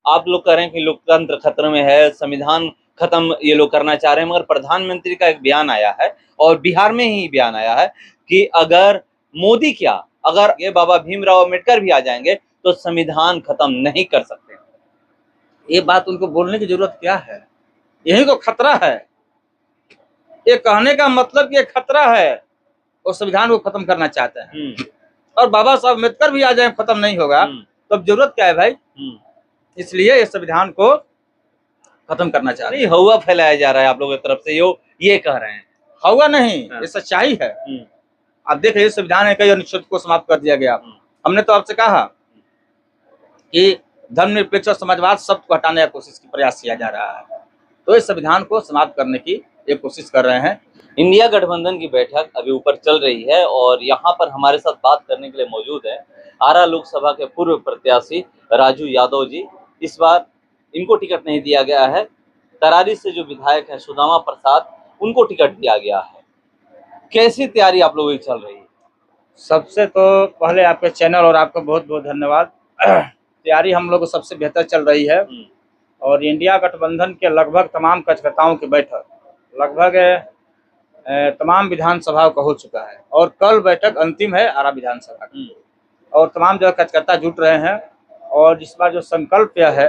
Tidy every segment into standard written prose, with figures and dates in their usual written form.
आप लोग कह रहे हैं कि लोकतंत्र खतरे में है, संविधान खत्म ये लोग करना चाह रहे हैं, मगर प्रधानमंत्री का एक बयान आया है और बिहार में ही बयान आया है कि अगर मोदी क्या, अगर ये बाबा भीमराव अम्बेडकर भी आ जाएंगे तो संविधान खत्म नहीं कर सकते। ये बात उनको बोलने की जरूरत क्या है? यही तो खतरा है। ये कहने का मतलब ये खतरा है और संविधान को खत्म करना चाहते हैं। और बाबा साहब अम्बेडकर भी आ जाए खत्म नहीं होगा तो अब जरूरत क्या है भाई? इसलिए इस संविधान को खत्म करना चाहते हैं। हवा फैलाया जा रहा है आप लोगों की तरफ से, ये कह रहे हैं। हवा नहीं, ये सच्चाई है। आप देख रहे संविधान है कई अनुच्छेद को समाप्त कर दिया गया। हमने तो आपसे कहा कि धर्मनिरपेक्ष और समाजवाद शब्द को हटाने का कोशिश की प्रयास किया जा रहा है, तो इस संविधान को समाप्त करने की एक कोशिश कर रहे हैं। इंडिया गठबंधन की बैठक अभी ऊपर चल रही है और यहाँ पर हमारे साथ बात करने के लिए मौजूद है आरा लोकसभा के पूर्व प्रत्याशी राजू यादव जी। इस बार इनको टिकट नहीं दिया गया है। तरारी से जो विधायक है सुदामा प्रसाद, उनको टिकट दिया गया है। कैसी तैयारी आप लोगों की चल रही है? सबसे तो पहले आपके चैनल और आपको बहुत बहुत धन्यवाद। तैयारी हम लोग को सबसे बेहतर चल रही है और इंडिया गठबंधन के लगभग तमाम कार्यकर्ताओं की बैठक लगभग तमाम विधानसभाओं का हो चुका है और कल बैठक अंतिम है आरा विधानसभा की और तमाम जो कार्यकर्ता जुट रहे हैं। और इस बार जो संकल्प यह है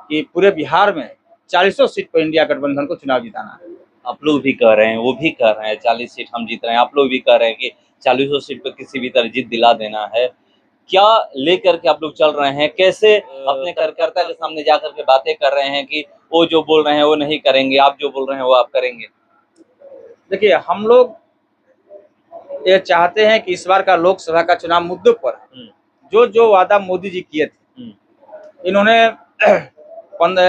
कि पूरे बिहार में 40 सीट पर इंडिया गठबंधन को चुनाव जिताना है। आप लोग भी कह रहे हैं, वो भी कह रहे हैं 40 सीट हम जीत रहे हैं, आप लोग भी कह रहे हैं कि 40 सीट पर किसी भी तरह जीत दिला देना है। क्या लेकर के आप लोग चल रहे हैं? कैसे अपने कार्यकर्ता के सामने जाकर के बातें कर रहे हैं कि वो जो बोल रहे हैं वो नहीं करेंगे, आप जो बोल रहे हैं वो आप करेंगे? देखिए, हम लोग ये चाहते हैं कि इस बार का लोकसभा का चुनाव मुद्दों पर जो जो वादा मोदी जी किए थे, इन्होंने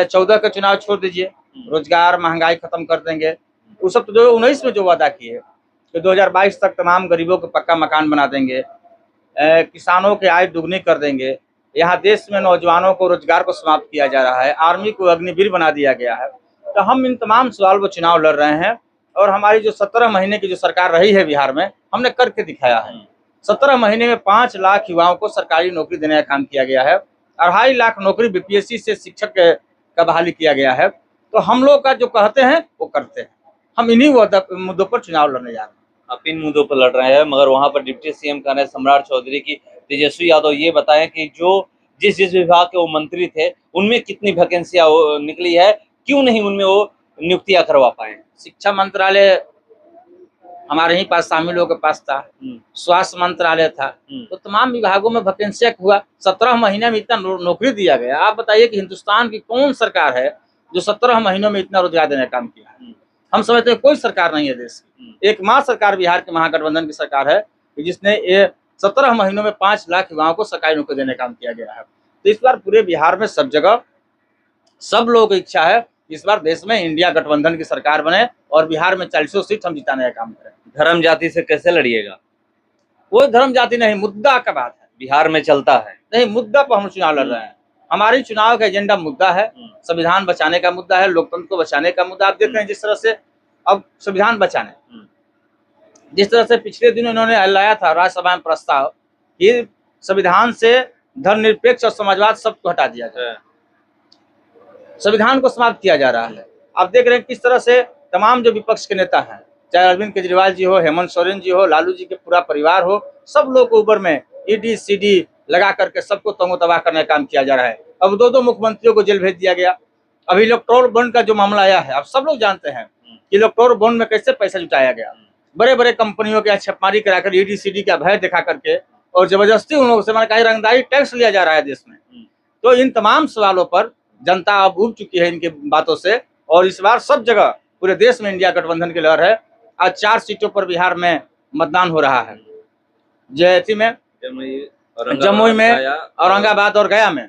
14 का चुनाव छोड़ दीजिए, रोजगार महंगाई खत्म कर देंगे, वो सब तो 2019 में जो वादा किए कि 2022 तक तमाम गरीबों को पक्का मकान बना देंगे, किसानों की आय दुगनी कर देंगे, यहाँ देश में नौजवानों को रोजगार को समाप्त किया जा रहा है, आर्मी को अग्निवीर बना दिया गया है। तो हम इन तमाम सवाल पर चुनाव लड़ रहे हैं और हमारी जो 17 महीने की जो सरकार रही है बिहार में, हमने करके दिखाया है। 17 महीने में 5 लाख युवाओं को सरकारी नौकरी देने का काम किया गया है, 2.5 लाख नौकरी बीपीएससी से शिक्षक का बहाली किया गया है। तो हम लोग का जो कहते हैं वो करते हैं। हम इन्हीं मुद्दों पर चुनाव लड़ने जा रहे हैं। आप इन मुद्दों पर लड़ रहे हैं, मगर वहां पर डिप्टी सीएम कह रहे हैं सम्राट चौधरी की तेजस्वी यादव ये बताएं कि जो जिस विभाग के वो मंत्री थे उनमें कितनी वैकेंसियां निकली है, क्यों नहीं उनमें वो नियुक्तियां करवा पाए? शिक्षा मंत्रालय हमारे ही पास शामिल लोगों के पास था, स्वास्थ्य मंत्रालय था, तो तमाम विभागों में वैकेंसियां हुआ। 17 महीने में इतना नौकरी दिया गया। आप बताइए कि हिंदुस्तान की कौन सरकार है जो 17 महीनों में इतना रोजगार देने का काम किया है? हम समझते हैं कोई सरकार नहीं है देश की। एकमात्र सरकार बिहार के महागठबंधन की सरकार है जिसने ये 17 महीनों में 5 लाख युवाओं को सरकारी नौकरी देने का काम किया गया है। तो इस बार पूरे बिहार में सब जगह सब लोगों की इच्छा है इस बार देश में इंडिया गठबंधन की सरकार बने और बिहार में 40 सीट हम जिताने का काम करें। धर्म जाति से कैसे लड़िएगा? कोई धर्म जाति नहीं, मुद्दा का बात है। बिहार में चलता है नहीं, मुद्दा पर हम चुनाव लड़ रहे हैं। हमारी चुनाव का एजेंडा मुद्दा है, संविधान बचाने का मुद्दा है, लोकतंत्र को बचाने का मुद्दा। आप देख रहे हैं जिस तरह से अब संविधान बचाने, जिस तरह से पिछले दिनों इन्होंने लाया था राज्यसभा में प्रस्ताव कि संविधान से धर्मनिरपेक्ष और समाजवाद शब्द को हटा दिया जाए, संविधान को समाप्त किया जा रहा है। आप देख रहे हैं किस तरह से तमाम जो विपक्ष के नेता हैं, चाहे अरविंद केजरीवाल जी हो, हेमंत सोरेन जी हो, लालू जी के पूरा परिवार हो, सब लोग को ऊपर में ईडी सीडी लगा करके सबको तंगो तबाह करने का काम किया जा रहा है। अब 2 मुख्यमंत्रियों को जेल भेज दिया गया। अभी इलेक्टोरल बॉन्ड का जो मामला आया है, आप सब लोग जानते हैं कि इलेक्टोरल बॉन्ड में कैसे पैसा जुटाया गया। बड़े बड़े कंपनियों के छापेमारी कराकर ईडी सीडी का भय दिखा करके और जबरदस्ती उन लोगों से कहीं रंगदारी टैक्स लिया जा रहा है देश में। तो इन तमाम सवालों पर जनता अब उब चुकी है इनकी बातों से और इस बार सब जगह पूरे देश में इंडिया गठबंधन की लहर है। आज 4 सीटों पर बिहार में मतदान हो रहा है, जयती में, जमुई में, औरंगाबाद और गया में।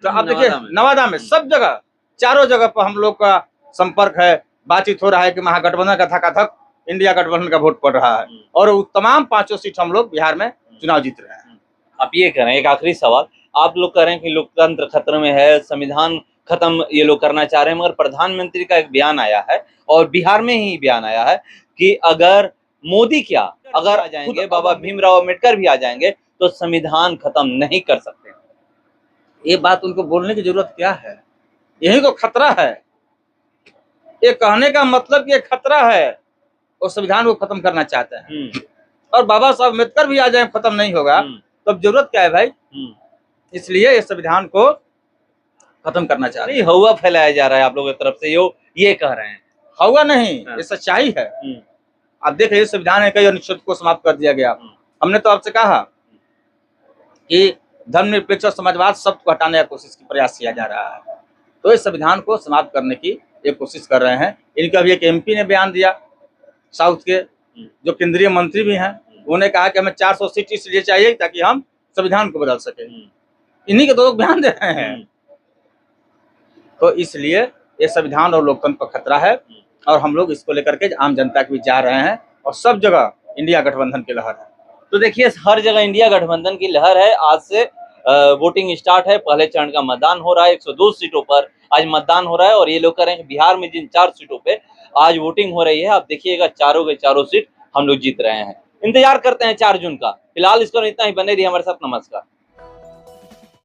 तो आप देखिए नवादा में, सब जगह चारों जगह पर हम लोग का संपर्क है, बातचीत हो रहा है कि महागठबंधन का थकाथक इंडिया गठबंधन का वोट पड़ रहा है और तमाम 5 सीट हम लोग बिहार में चुनाव जीत रहे हैं। आप ये कह रहे हैं, एक आखिरी सवाल, आप लोग कह रहे हैं कि लोकतंत्र खतरे में है, संविधान खत्म ये लोग करना चाह रहे हैं, मगर प्रधानमंत्री का एक बयान आया है और बिहार में ही बयान आया है कि अगर मोदी क्या, अगर आ जाएंगे, बाबा भीमराव अम्बेडकर भी आ जाएंगे तो संविधान खत्म नहीं कर सकते। ये बात उनको बोलने की जरूरत क्या है? यही तो खतरा है। ये कहने का मतलब कि ये खतरा है, वो संविधान को खत्म करना चाहते हैं। और बाबा साहब अम्बेडकर भी आ जाए खत्म नहीं होगा, तो अब जरूरत क्या है भाई? इसलिए इस संविधान को खत्म करना चाहते हैं। हवा फैलाया जा रहा है आप लोगों की तरफ से, ये कह रहे हैं। हवा नहीं, ये सच्चाई है। आप देख रहे संविधान है, कई अनुच्छेद को समाप्त कर दिया गया। हमने तो आपसे कहा कि धर्मनिरपेक्ष और समाजवाद शब्द को हटाने का कोशिश की प्रयास किया जा रहा है, तो इस संविधान को समाप्त करने की ये कोशिश कर रहे हैं। इनका भी एक एमपी ने बयान दिया, साउथ के, जो केंद्रीय मंत्री भी हैं, उन्होंने कहा कि हमें 400 सीट इसलिए चाहिए ताकि हम संविधान को बदल सके। इन्हीं के दो बयान दे रहे हैं। तो इसलिए ये संविधान और लोकतंत्र पर खतरा है, और हम लोग इसको लेकर के आम जनता के बीच जा रहे हैं, और सब जगह इंडिया गठबंधन की लहर है। तो देखिए हर जगह इंडिया गठबंधन की लहर है। आज से वोटिंग स्टार्ट है, पहले चरण का मतदान हो रहा है। 102 सीटों पर आज मतदान हो रहा है, और ये लोग कह रहे हैं बिहार में जिन 4 सीटों पे आज वोटिंग हो रही है, आप देखिएगा चारों के चारों सीट हम लोग जीत रहे हैं। इंतजार करते हैं 4 जून का। फिलहाल इस पर इतना ही, बने रहिए हमारे साथ। नमस्कार।